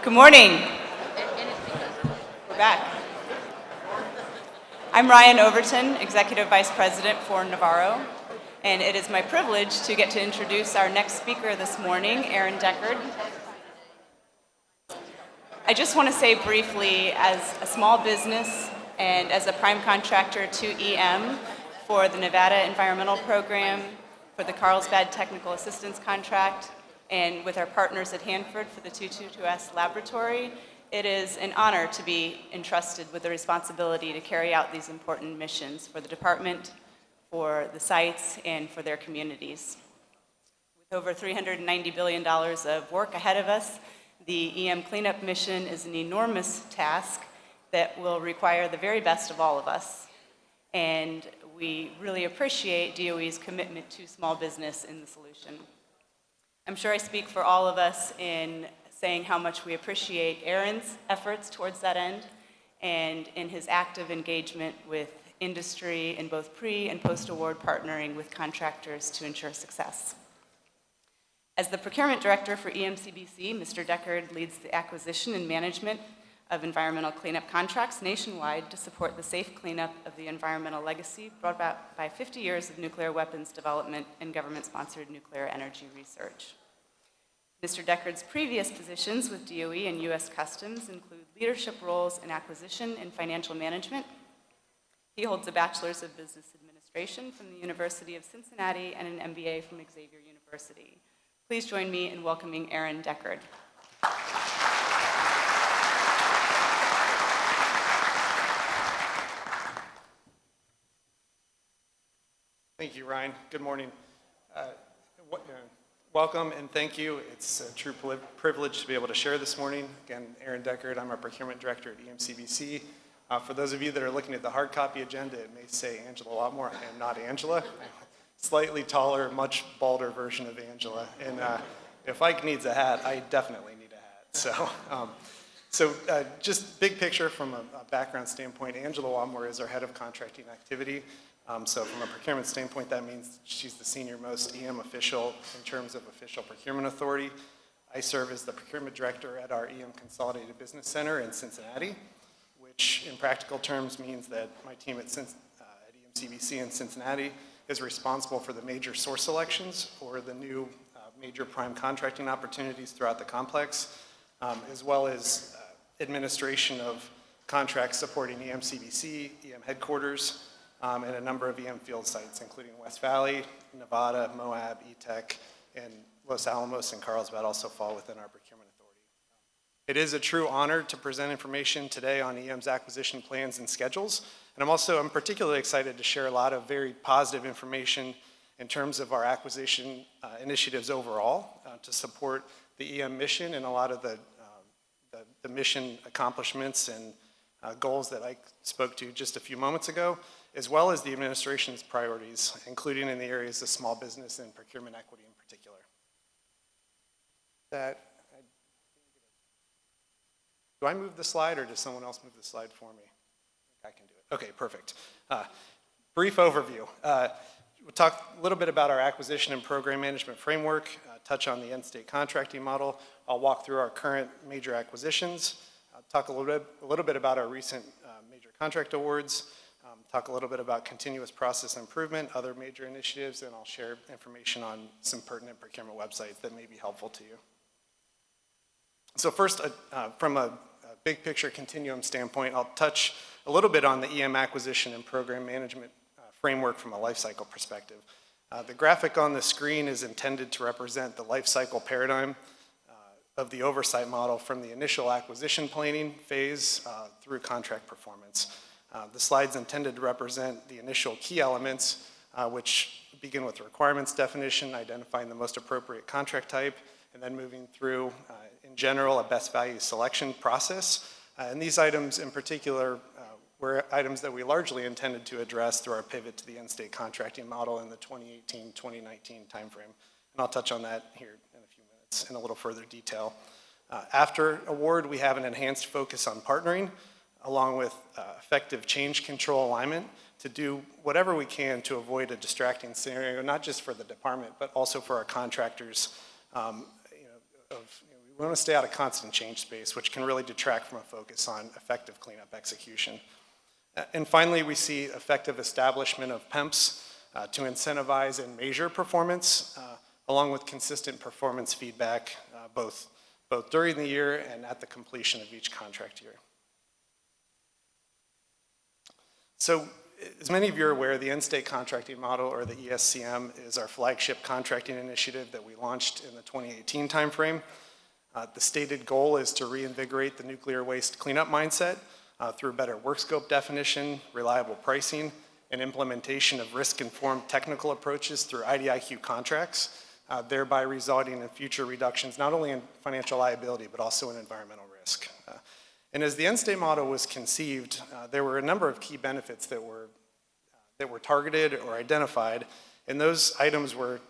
Good morning. We're back. I'm Ryan Overton, Executive Vice President for Navarro, and it is my privilege to get to introduce our next speaker this morning, Aaron Deckard. I just want to say briefly, as a small business and as a prime contractor to EM for the Nevada Environmental Program, for the Carlsbad Technical Assistance Contract, and with our partners at Hanford for the 222S Laboratory, it is an honor to be entrusted with the responsibility to carry out these important missions for the department, for the sites, and for their communities. With over $390 billion of work ahead of us, the EM cleanup mission is an enormous task that will require the very best of all of us. And we really appreciate DOE's commitment to small business in the solution. I'm sure I speak for all of us in saying how much we appreciate Aaron's efforts towards that end and in his active engagement with industry in both pre- and post-award partnering with contractors to ensure success. As the procurement director for EMCBC, Mr. Deckard leads the acquisition and management of environmental cleanup contracts nationwide to support the safe cleanup of the environmental legacy brought about by 50 years of nuclear weapons development and government-sponsored nuclear energy research. Mr. Deckard's previous positions with DOE and U.S. Customs include leadership roles in acquisition and financial management. He holds a Bachelor's of Business Administration from the University of Cincinnati and an MBA from Xavier University. Please join me in welcoming Aaron Deckard. Thank you, Ryan. Good morning. Welcome and thank you. It's a true privilege to be able to share this morning. Again, Aaron Deckard, I'm our procurement director at EMCBC. For those of you that are looking at the hard copy agenda, it may say Angela Watmore. I am not Angela. Slightly taller, much balder version of Angela. And if Ike needs a hat, I definitely need a hat. So just big picture from a background standpoint, Angela Watmore is our head of contracting activity. So from a procurement standpoint, that means she's the senior most EM official in terms of official procurement authority. I serve as the procurement director at our EM Consolidated Business Center in Cincinnati, which in practical terms means that my team at EMCBC in Cincinnati is responsible for the major source selections or the new major prime contracting opportunities throughout the complex, as well as administration of contracts supporting EMCBC, EM headquarters, and a number of EM field sites, including West Valley, Nevada, Moab, ETEC, and Los Alamos and Carlsbad also fall within our procurement authority. It is a true honor to present information today on EM's acquisition plans and schedules. And I'm particularly excited to share a lot of very positive information in terms of our acquisition initiatives overall to support the EM mission and a lot of the mission accomplishments and goals that I spoke to just a few moments ago, as well as the administration's priorities, including in the areas of small business and procurement equity in particular. Do I move the slide or does someone else move the slide for me? I can do it. Okay, perfect. Brief overview. We'll talk a little bit about our acquisition and program management framework, touch on the end state contracting model. I'll walk through our current major acquisitions, talk a little bit about our recent major contract awards, talk a little bit about continuous process improvement, other major initiatives, and I'll share information on some pertinent procurement websites that may be helpful to you. So first, from a big picture continuum standpoint, I'll touch a little bit on the EM acquisition and program management framework from a life cycle perspective. The graphic on the screen is intended to represent the life cycle paradigm of the oversight model from the initial acquisition planning phase through contract performance. The slide's intended to represent the initial key elements, which begin with requirements definition, identifying the most appropriate contract type, and then moving through, in general, a best value selection process. And these items in particular were items that we largely intended to address through our pivot to the end state contracting model in the 2018-2019 timeframe. And I'll touch on that here in a few minutes in a little further detail. After award, we have an enhanced focus on partnering. along with effective change control alignment to do whatever we can to avoid a distracting scenario, not just for the department, but also for our contractors. We want to stay out of constant change space, which can really detract from a focus on effective cleanup execution. And finally, we see effective establishment of PEMPs to incentivize and measure performance, along with consistent performance feedback, both during the year and at the completion of each contract year. So, as many of you are aware, the end-state contracting model, or the ESCM, is our flagship contracting initiative that we launched in the 2018 timeframe. The stated goal is to reinvigorate the nuclear waste cleanup mindset through better work scope definition, reliable pricing, and implementation of risk-informed technical approaches through IDIQ contracts, thereby resulting in future reductions not only in financial liability but also in environmental risk. And as the end-state model was conceived, there were a number of key benefits that were targeted or identified, and those items were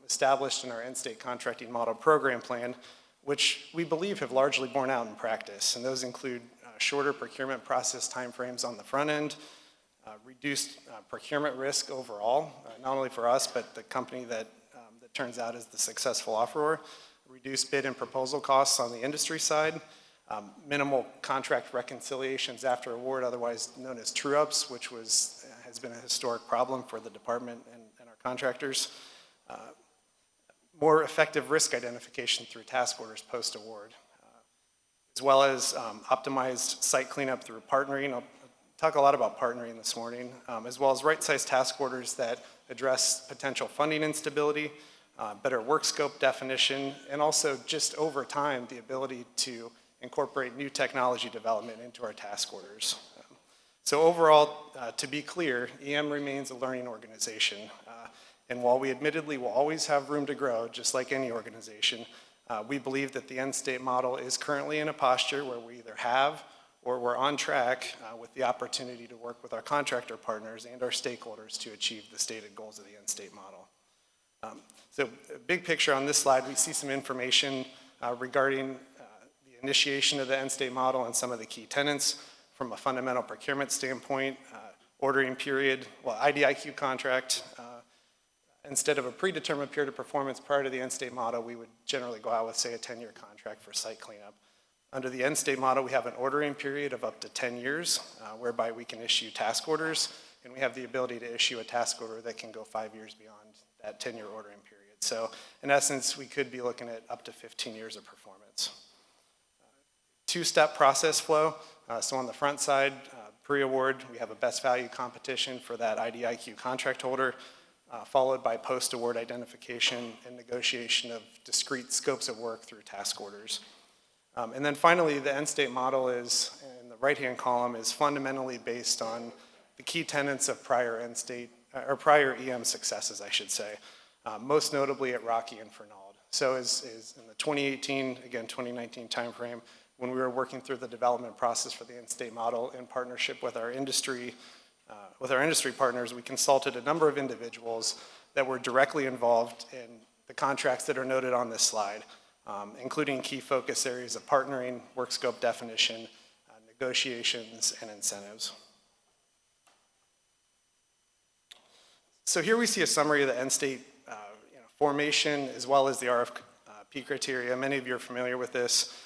established in our end-state contracting model program plan, which we believe have largely borne out in practice. And those include shorter procurement process timeframes on the front end, reduced procurement risk overall, not only for us, but the company that turns out is the successful offeror, reduced bid and proposal costs on the industry side, minimal contract reconciliations after award, otherwise known as true-ups, which has been a historic problem for the department and our contractors, more effective risk identification through task orders post-award, as well as optimized site cleanup through partnering. I'll talk a lot about partnering this morning, as well as right-sized task orders that address potential funding instability, better work scope definition, and also just over time, the ability to incorporate new technology development into our task orders. So overall, to be clear, EM remains a learning organization. And while we admittedly will always have room to grow, just like any organization, we believe that the end-state model is currently in a posture where we either have or we're on track with the opportunity to work with our contractor partners and our stakeholders to achieve the stated goals of the end-state model. So a big picture on this slide, we see some information regarding the initiation of the end-state model and some of the key tenets from a fundamental procurement standpoint, ordering period, IDIQ contract. Instead of a predetermined period of performance prior to the end-state model, we would generally go out with, say, a 10-year contract for site cleanup. Under the end-state model, we have an ordering period of up to 10 years, whereby we can issue task orders, and we have the ability to issue a task order that can go 5 years beyond that 10-year ordering period. So, in essence, we could be looking at up to 15 years of performance. Two-step process flow. So on the front side, pre-award, we have a best value competition for that IDIQ contract holder, followed by post-award identification and negotiation of discrete scopes of work through task orders. And then finally, the end-state model is, in the right-hand column, is fundamentally based on the key tenets of prior end-state, or prior EM successes, I should say, most notably at Rocky and Fernald. So is in the 2018, again, 2019 timeframe, when we were working through the development process for the end-state model in partnership with our industry partners, we consulted a number of individuals that were directly involved in the contracts that are noted on this slide, including key focus areas of partnering, work scope definition, negotiations, and incentives. So here we see a summary of the end-state formation as well as the RFP criteria. Many of you are familiar with this.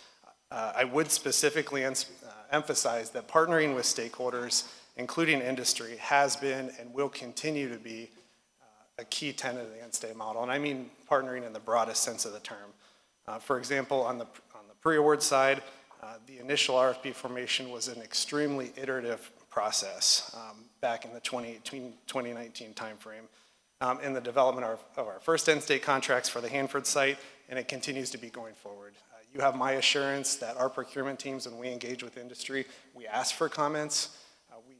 I would specifically emphasize that partnering with stakeholders, including industry, has been and will continue to be a key tenet of the end-state model. And I mean partnering in the broadest sense of the term. For example, on the pre-award side, the initial RFP formation was an extremely iterative process back in the 2018-2019 timeframe in the development of our first end-state contracts for the Hanford site, and it continues to be going forward. You have my assurance that our procurement teams, when we engage with industry, we ask for comments. We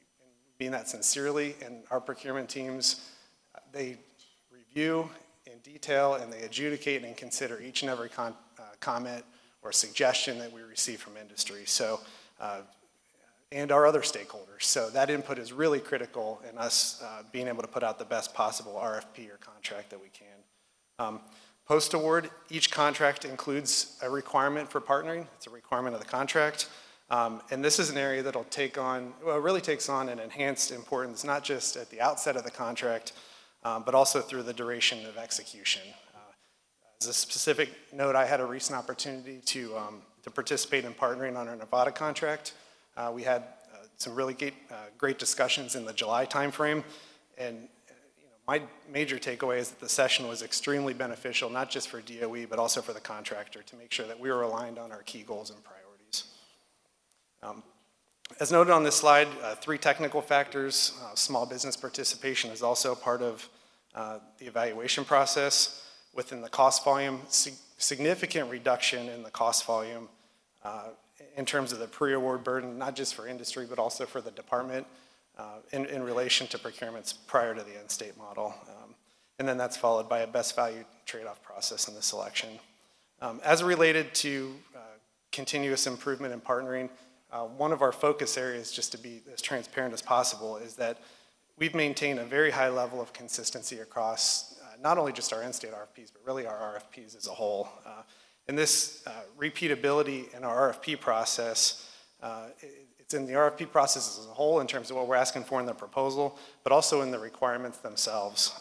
mean that sincerely, and our procurement teams, they review in detail and they adjudicate and consider each and every comment or suggestion that we receive from industry. So, and our other stakeholders. So that input is really critical in us being able to put out the best possible RFP or contract that we can. Post-award, each contract includes a requirement for partnering. It's a requirement of the contract. And this is an area that'll really takes on an enhanced importance, not just at the outset of the contract, but also through the duration of execution. As a specific note, I had a recent opportunity to participate in partnering on our Nevada contract. We had some really great discussions in the July timeframe, and my major takeaway is that the session was extremely beneficial, not just for DOE, but also for the contractor, to make sure that we were aligned on our key goals and priorities. As noted on this slide, 3 technical factors. Small business participation is also part of the evaluation process. Within the cost volume, significant reduction in the cost volume in terms of the pre-award burden, not just for industry, but also for the department in relation to procurements prior to the end state model. And then that's followed by a best value trade-off process in the selection. As related to continuous improvement and partnering, one of our focus areas, just to be as transparent as possible, is that we've maintained a very high level of consistency across not only just our end state RFPs, but really our RFPs as a whole. And this repeatability in our RFP process, it's in the RFP process as a whole in terms of what we're asking for in the proposal, but also in the requirements themselves.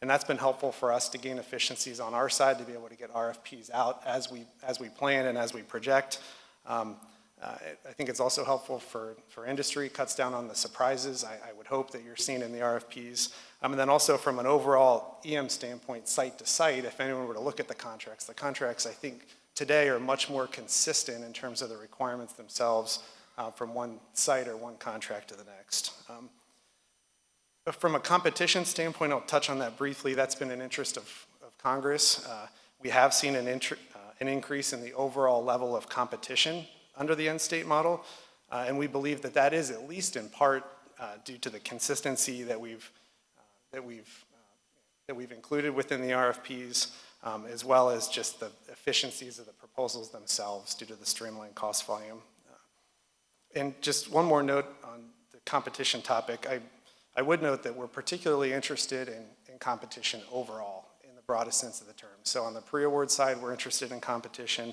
And that's been helpful for us to gain efficiencies on our side to be able to get RFPs out as we plan and as we project. I think it's also helpful for industry, cuts down on the surprises I would hope that you're seeing in the RFPs. And then also from an overall EM standpoint, site to site, if anyone were to look at the contracts I think today are much more consistent in terms of the requirements themselves from one site or one contract to the next. But from a competition standpoint, I'll touch on that briefly. That's been an interest of Congress. We have seen an increase in the overall level of competition under the end state model, and we believe that that is at least in part due to the consistency that we've included within the RFPs, as well as just the efficiencies of the proposals themselves due to the streamlined cost volume. And just one more note on the competition topic. I would note that we're particularly interested in competition overall in the broadest sense of the term. So on the pre-award side, we're interested in competition,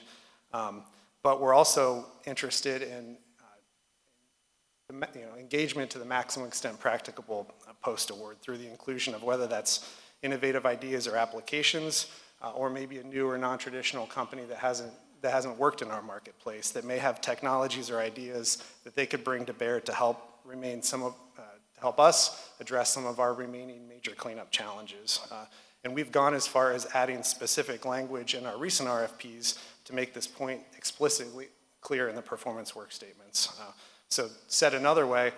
but we're also interested in engagement to the maximum extent practicable post-award through the inclusion of whether that's innovative ideas or applications, or maybe a new or non-traditional company that hasn't worked in our marketplace, that may have technologies or ideas that they could bring to bear to help help us address some of our remaining major cleanup challenges. And we've gone as far as adding specific language in our recent RFPs to make this point explicitly clear in the performance work statements. So said another way,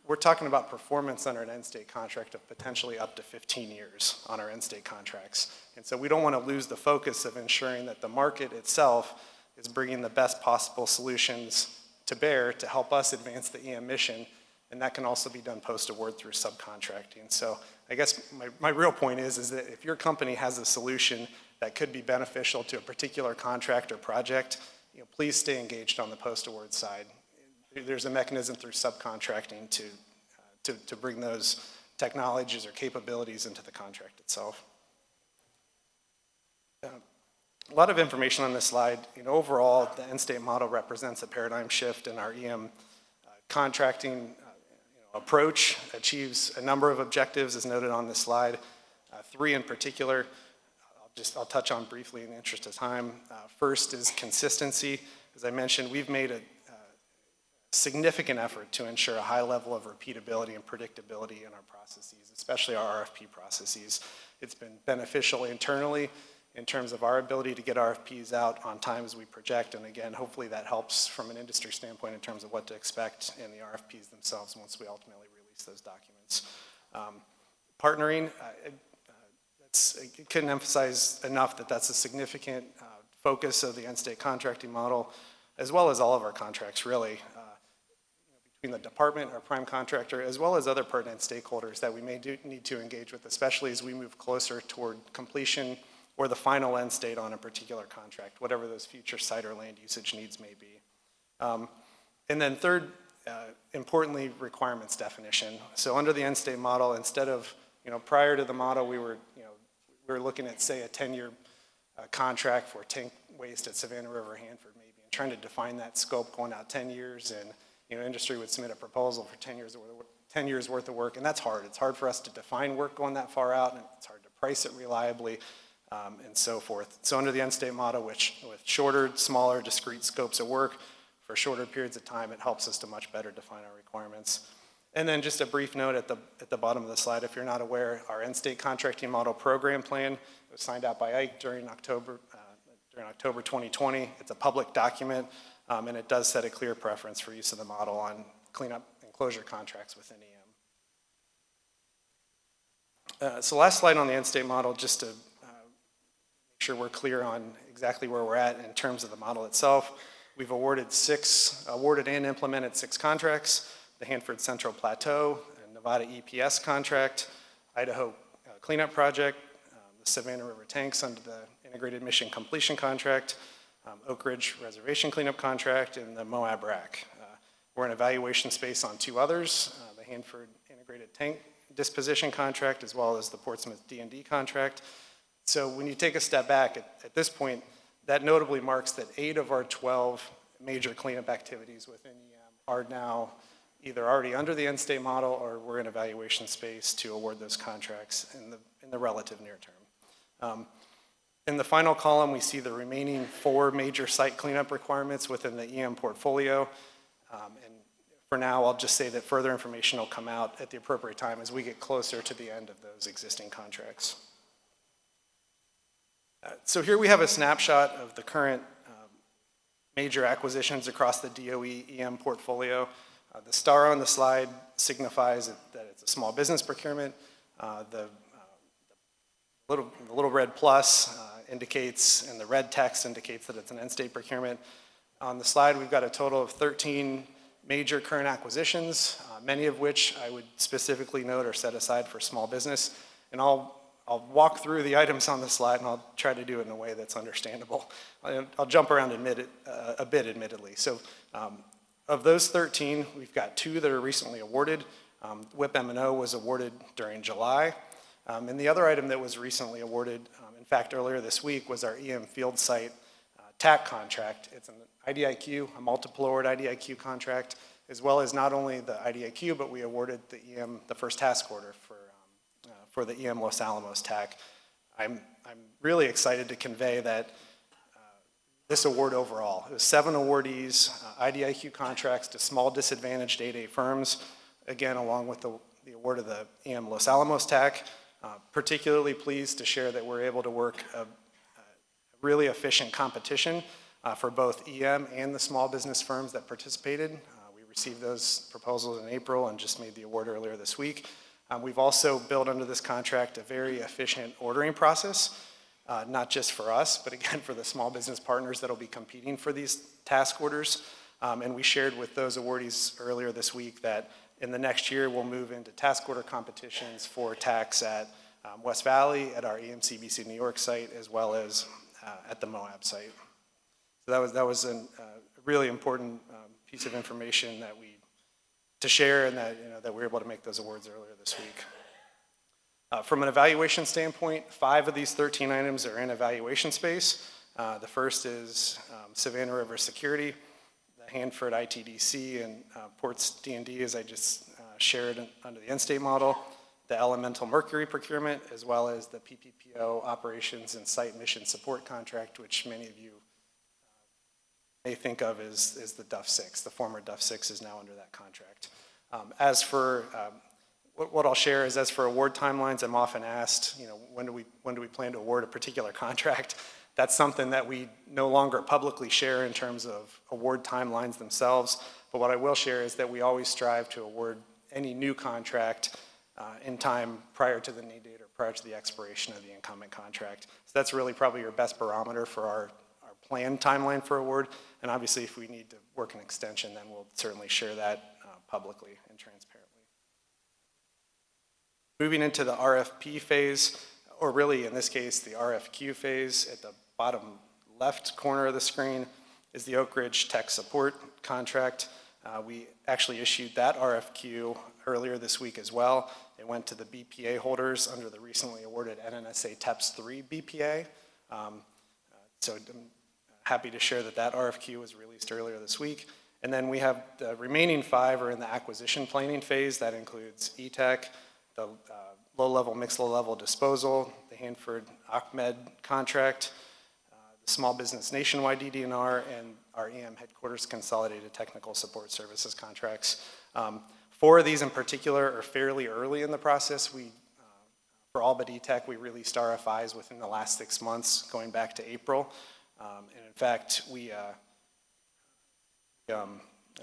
we're talking about performance under an end state contract of potentially up to 15 years on our end state contracts. And so we don't want to lose the focus of ensuring that the market itself is bringing the best possible solutions to bear to help us advance the EM mission, and that can also be done post-award through subcontracting. So I guess my real point is that if your company has a solution that could be beneficial to a particular contract or project, please stay engaged on the post-award side. There's a mechanism through subcontracting to bring those technologies or capabilities into the contract itself. A lot of information on this slide. Overall, the end state model represents a paradigm shift in our EM contracting approach, achieves a number of objectives as noted on this slide, 3 in particular. I'll touch on briefly in the interest of time. First is consistency. As I mentioned, we've made a significant effort to ensure a high level of repeatability and predictability in our processes, especially our RFP processes. It's been beneficial internally in terms of our ability to get RFPs out on time as we project, and again, hopefully that helps from an industry standpoint in terms of what to expect in the RFPs themselves once we ultimately release those documents. Partnering, I couldn't emphasize enough that that's a significant focus of the end state contracting model, as well as all of our contracts really, between the department, our prime contractor, as well as other pertinent stakeholders that we may need to engage with, especially as we move closer toward completion or the final end state on a particular contract, whatever those future site or land usage needs may be. And then third, importantly, requirements definition. So under the end state model, instead of, prior to the model, we were looking at, say, a 10-year contract for tank waste at Savannah River, Hanford, maybe, and trying to define that scope going out 10 years, and industry would submit a proposal for 10 years worth of work, and that's hard. It's hard for us to define work going that far out, and it's hard to price it reliably, and so forth. So under the end state model, which with shorter, smaller, discrete scopes of work for shorter periods of time, it helps us to much better define our requirements. And then just a brief note at the bottom of the slide, if you're not aware, our end state contracting model program plan was signed out by Ike during October 2020. It's a public document, and it does set a clear preference for use of the model on cleanup and closure contracts within EM. So last slide on the end state model, just to make sure we're clear on exactly where we're at in terms of the model itself. We've awarded and implemented 6 contracts: the Hanford Central Plateau, a Nevada EPS contract, Idaho Cleanup Project, the Savannah River Tanks under the Integrated Mission Completion Contract, Oak Ridge Reservation Cleanup Contract, and the Moab RAC. We're in evaluation space on 2 others, the Hanford Integrated Tank Disposition Contract, as well as the Portsmouth D&D contract. So when you take a step back, at this point, that notably marks that 8 of our 12 major cleanup activities within EM are now either already under the end state model or we're in evaluation space to award those contracts in the relative near term. In the final column, we see the remaining 4 major site cleanup requirements within the EM portfolio. And for now, I'll just say that further information will come out at the appropriate time as we get closer to the end of those existing contracts. So here we have a snapshot of the current major acquisitions across the DOE EM portfolio. The star on the slide signifies that it's a small business procurement. The little red plus indicates, and the red text indicates that it's an end state procurement. On the slide, we've got a total of 13 major current acquisitions, many of which I would specifically note are set aside for small business. And I'll walk through the items on the slide, and I'll try to do it in a way that's understandable. I'll jump around a bit, admittedly. So of those 13, we've got 2 that are recently awarded. WIP M&O was awarded during July. And the other item that was recently awarded, in fact, earlier this week, was our EM field site TAC contract. It's an IDIQ, a multiple award IDIQ contract, as well as not only the IDIQ, but we awarded the first task order for the EM Los Alamos TAC. I'm really excited to convey that this award overall, it was 7 awardees, IDIQ contracts to small disadvantaged 8A firms, again, along with the award of the EM Los Alamos TAC. Particularly pleased to share that we're able to work a really efficient competition for both EM and the small business firms that participated. We received those proposals in April and just made the award earlier this week. We've also built under this contract a very efficient ordering process, not just for us, but again for the small business partners that will be competing for these task orders. And we shared with those awardees earlier this week that in the next year we'll move into task order competitions for tax at West Valley, at our EMCBC New York site, as well as at the Moab site. So that was a really important piece of information to share, and that we were able to make those awards earlier this week. From an evaluation standpoint, 5 of these 13 items are in evaluation space. The first is Savannah River Security, the Hanford ITDC, and Ports D&D, as I just shared under the end state model, the Elemental Mercury procurement, as well as the PPPO Operations and Site Mission Support Contract, which many of you may think of as the DUF 6. The former DUF 6 is now under that contract. As for what I'll share is, as for award timelines, I'm often asked, when do we plan to award a particular contract? That's something that we no longer publicly share in terms of award timelines themselves. But what I will share is that we always strive to award any new contract in time prior to the need date or prior to the expiration of the incumbent contract. So that's really probably your best barometer for our planned timeline for award. And obviously, if we need to work an extension, then we'll certainly share that publicly and transparently. Moving into the RFP phase, or really in this case, the RFQ phase, at the bottom left corner of the screen is the Oak Ridge Tech Support Contract. We actually issued that RFQ earlier this week as well. It went to the BPA holders under the recently awarded NNSA TEPS 3 BPA. So I'm happy to share that that RFQ was released earlier this week. And then we have the remaining 5 are in the acquisition planning phase. That includes ETech, the low-level, mixed low-level disposal, the Hanford Ahmed contract, the Small Business Nationwide DD&R, and our EM Headquarters Consolidated Technical Support Services contracts. 4 of these in particular are fairly early in the process. For all but ETech, we released RFIs within the last 6 months, going back to April. And in fact, we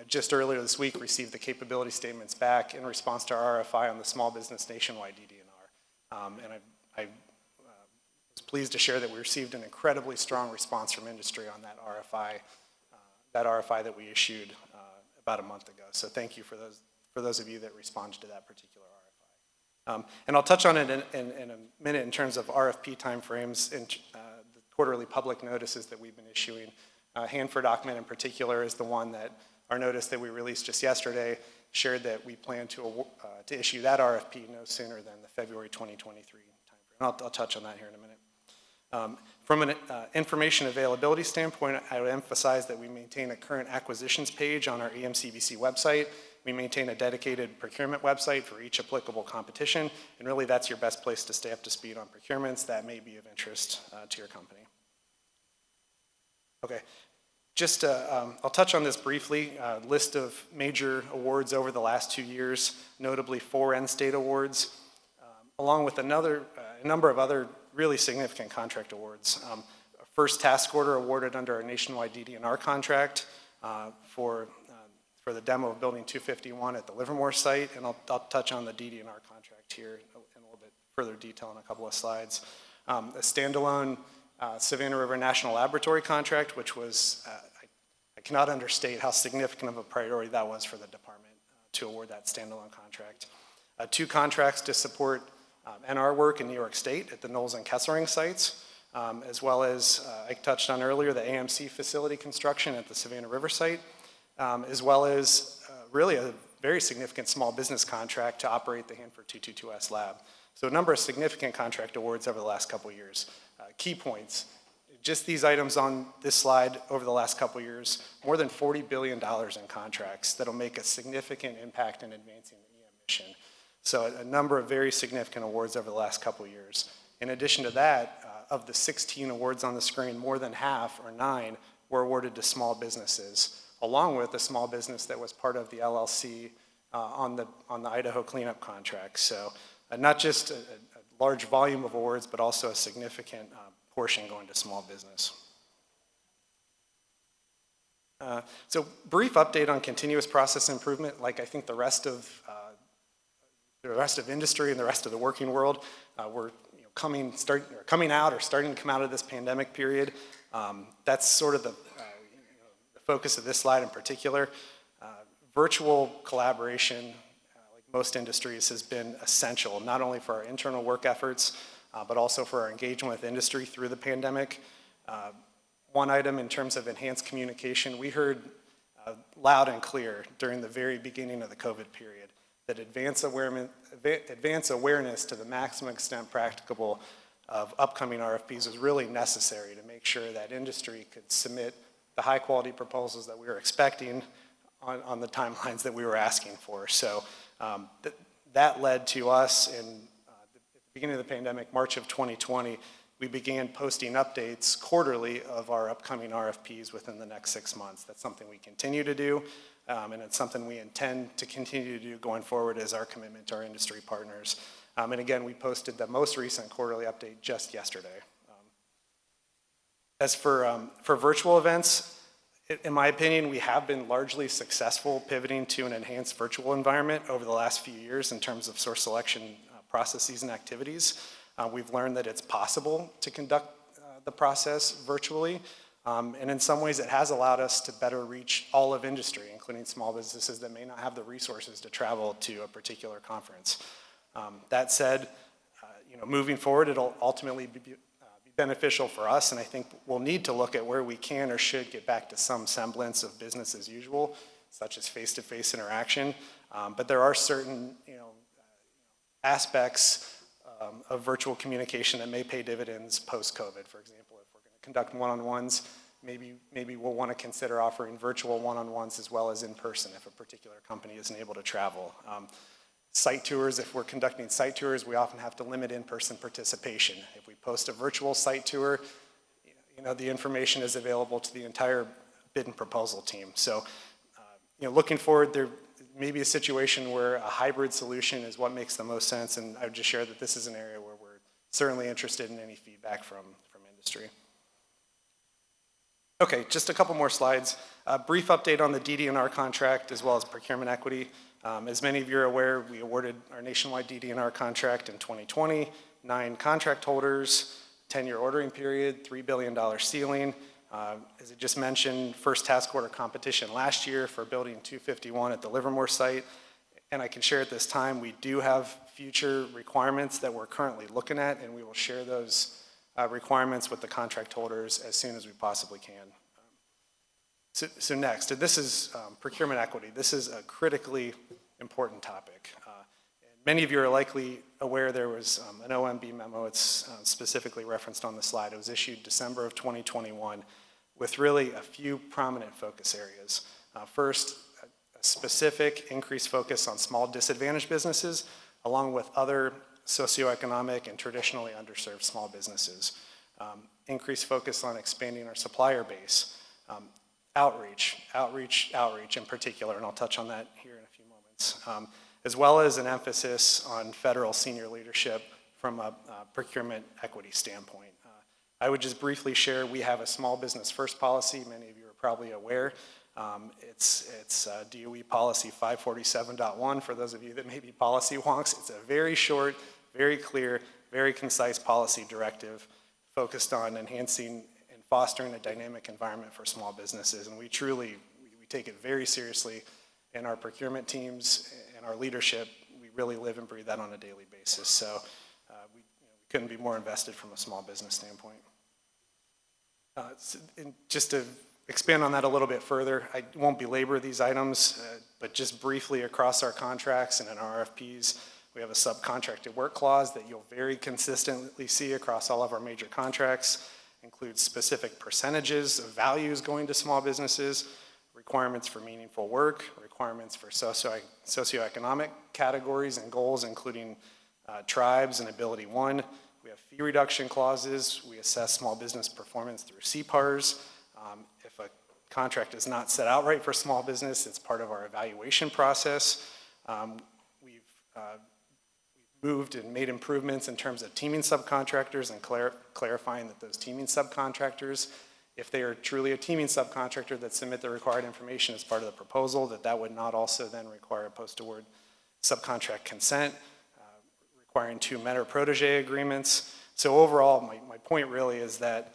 just earlier this week received the capability statements back in response to our RFI on the Small Business Nationwide DD&R. And I was pleased to share that we received an incredibly strong response from industry on that RFI that we issued about a month ago. So thank you for those of you that responded to that particular RFI. And I'll touch on it in a minute in terms of RFP timeframes and the quarterly public notices that we've been issuing. Hanford Ahmed in particular is the one that our notice that we released just yesterday shared that we plan to issue that RFP no sooner than the February 2023 timeframe. I'll touch on that here in a minute. From an information availability standpoint, I would emphasize that we maintain a current acquisitions page on our EMCBC website. We maintain a dedicated procurement website for each applicable competition, and really that's your best place to stay up to speed on procurements that may be of interest to your company. Okay, just I'll touch on this briefly. List of major awards over the last 2 years, notably 4 end-state awards, along with a number of other really significant contract awards. First task order awarded under our nationwide DD&R contract for the demo of Building 251 at the Livermore site, and I'll touch on the DD&R contract here in a little bit further detail in a couple of slides. A standalone Savannah River National Laboratory contract, which was, I cannot understate how significant of a priority that was for the department to award that standalone contract. 2 contracts to support NR work in New York State at the Knowles and Kesselring sites, as well as, I touched on earlier, the AMC facility construction at the Savannah River site, as well as really a very significant small business contract to operate the Hanford 222S lab. So a number of significant contract awards over the last couple of years. Key points, just these items on this slide over the last couple of years, more than $40 billion in contracts that'll make a significant impact in advancing the EM mission. So a number of very significant awards over the last couple of years. In addition to that, of the 16 awards on the screen, more than half, or 9, were awarded to small businesses, along with a small business that was part of the LLC on the Idaho cleanup contract. So not just a large volume of awards, but also a significant portion going to small business. So brief update on continuous process improvement. Like I think the rest of industry and the rest of the working world, we're coming out or starting to come out of this pandemic period. That's sort of the focus of this slide in particular. Virtual collaboration, like most industries, has been essential, not only for our internal work efforts, but also for our engagement with industry through the pandemic. One item in terms of enhanced communication, we heard loud and clear during the very beginning of the COVID period that advance awareness to the maximum extent practicable of upcoming RFPs is really necessary to make sure that industry could submit the high quality proposals that we were expecting on the timelines that we were asking for. So that led to us at the beginning of the pandemic, March of 2020, we began posting updates quarterly of our upcoming RFPs within the next 6 months. That's something we continue to do, and it's something we intend to continue to do going forward as our commitment to our industry partners. And again, we posted the most recent quarterly update just yesterday. As for virtual events, in my opinion, we have been largely successful pivoting to an enhanced virtual environment over the last few years in terms of source selection processes and activities. We've learned that it's possible to conduct the process virtually, and in some ways it has allowed us to better reach all of industry, including small businesses that may not have the resources to travel to a particular conference. That said, moving forward, it'll ultimately be beneficial for us, and I think we'll need to look at where we can or should get back to some semblance of business as usual, such as face-to-face interaction. But there are certain aspects of virtual communication that may pay dividends post-COVID. For example, if we're going conduct one-on-ones, maybe we'll want to consider offering virtual one-on-ones as well as in person if a particular company isn't able to travel. Site tours, if we're conducting site tours, we often have to limit in-person participation. If we post a virtual site tour, the information is available to the entire bid and proposal team. So, looking forward, there may be a situation where a hybrid solution is what makes the most sense, and I would just share that this is an area where we're certainly interested in any feedback from industry. Okay, just a couple more slides. A brief update on the DD&R contract as well as procurement equity. As many of you are aware, we awarded our nationwide DD&R contract in 2020, 9 contract holders, 10-year ordering period, $3 billion ceiling. As I just mentioned, first task order competition last year for building 251 at the Livermore site. And I can share at this time, we do have future requirements that we're currently looking at, and we will share those requirements with the contract holders as soon as we possibly can. So next, this is procurement equity. This is a critically important topic. Many of you are likely aware there was an OMB memo. It's specifically referenced on the slide. It was issued December of 2021 with really a few prominent focus areas. First, a specific increased focus on small disadvantaged businesses, along with other socioeconomic and traditionally underserved small businesses. Increased focus on expanding our supplier base. Outreach in particular, and I'll touch on that here in a few moments, as well as an emphasis on federal senior leadership from a procurement equity standpoint. I would just briefly share, we have a small business first policy. Many of you are probably aware. It's DOE policy 547.1 for those of you that may be policy wonks. It's a very short, very clear, very concise policy directive focused on enhancing and fostering a dynamic environment for small businesses. And we take it very seriously in our procurement teams and our leadership. We really live and breathe that on a daily basis. So we couldn't be more invested from a small business standpoint. And just to expand on that a little bit further, I won't belabor these items, but just briefly across our contracts and in our RFPs, we have a subcontracted work clause that you'll very consistently see across all of our major contracts. Includes specific percentages of values going to small businesses, requirements for meaningful work, requirements for socioeconomic categories and goals, including tribes and Ability 1. We have fee reduction clauses. We assess small business performance through CPARs. If a contract is not set outright for small business, it's part of our evaluation process. We've moved and made improvements in terms of teaming subcontractors and clarifying that those teaming subcontractors, if they are truly a teaming subcontractor that submit the required information as part of the proposal, that would not also then require a post-award subcontract consent, requiring 2 mentor-protege agreements. So overall, my point really is that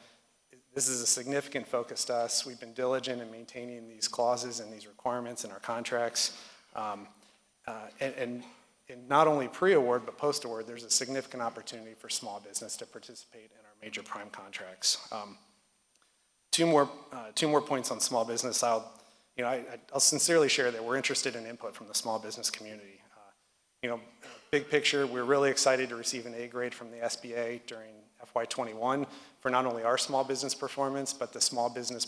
this is a significant focus to us. We've been diligent in maintaining these clauses and these requirements in our contracts. And not only pre-award, but post-award, there's a significant opportunity for small business to participate in our major prime contracts. Two more points on small business. I'll sincerely share that we're interested in input from the small business community. Big picture, we're really excited to receive an A grade from the SBA during FY21 for not only our small business performance, but the small business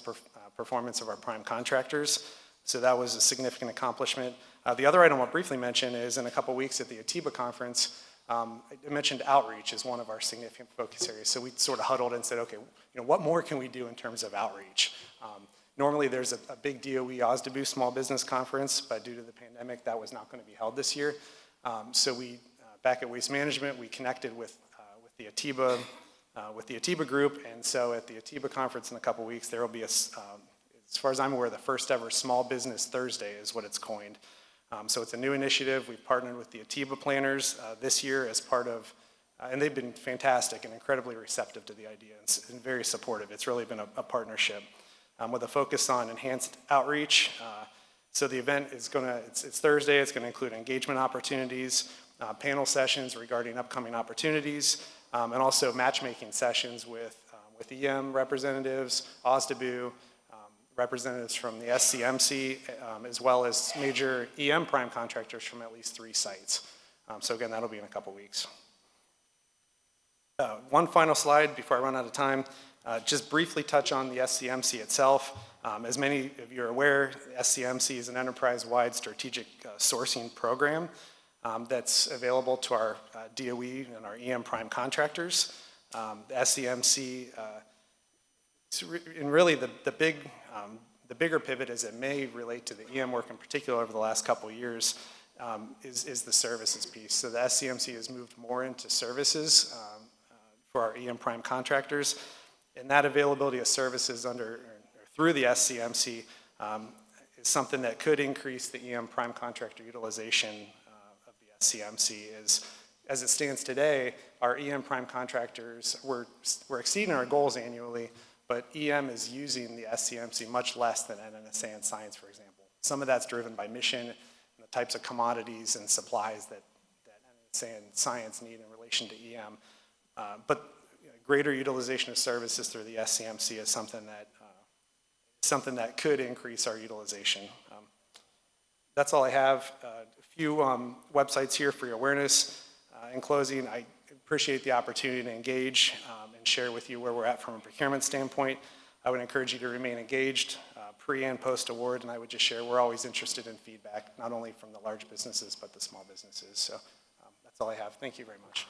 performance of our prime contractors. So that was a significant accomplishment. The other item I'll briefly mention is in a couple weeks at the ATIBA conference, I mentioned outreach as one of our significant focus areas. So we sort of huddled and said, okay, what more can we do in terms of outreach? Normally there's a big DOE OSDBU small business conference, but due to the pandemic, that was not going to be held this year. So we, back at Waste Management, we connected with the ATIBA group, and so at the ATIBA conference in a couple weeks, there will be as far as I'm aware, the first ever Small Business Thursday is what it's coined. So it's a new initiative. We've partnered with the ATIBA planners this year as part of, and they've been fantastic and incredibly receptive to the idea and very supportive. It's really been a partnership with a focus on enhanced outreach. So the event is it's Thursday. It's going to include engagement opportunities, panel sessions regarding upcoming opportunities, and also matchmaking sessions with EM representatives, OSDBU, representatives from the SCMC, as well as major EM prime contractors from at least 3 sites. So again, that'll be in a couple weeks. One final slide before I run out of time. Just briefly touch on the SCMC itself. As many of you are aware, SCMC is an enterprise-wide strategic sourcing program that's available to our DOE and our EM prime contractors. The SCMC, and really the bigger pivot as it may relate to the EM work in particular over the last couple of years is the services piece. So the SCMC has moved more into services for our EM prime contractors, and that availability of services through the SCMC is something that could increase the EM prime contractor utilization of the SCMC. As it stands today, our EM prime contractors, we're exceeding our goals annually, but EM is using the SCMC much less than NNSA and science, for example. Some of that's driven by mission and the types of commodities and supplies that NNSA and science need in relation to EM. But greater utilization of services through the SCMC is something that could increase our utilization. That's all I have. A few websites here for your awareness. In closing, I appreciate the opportunity to engage and share with you where we're at from a procurement standpoint. I would encourage you to remain engaged pre and post award, and I would just share we're always interested in feedback, not only from the large businesses, but the small businesses. So that's all I have. Thank you very much.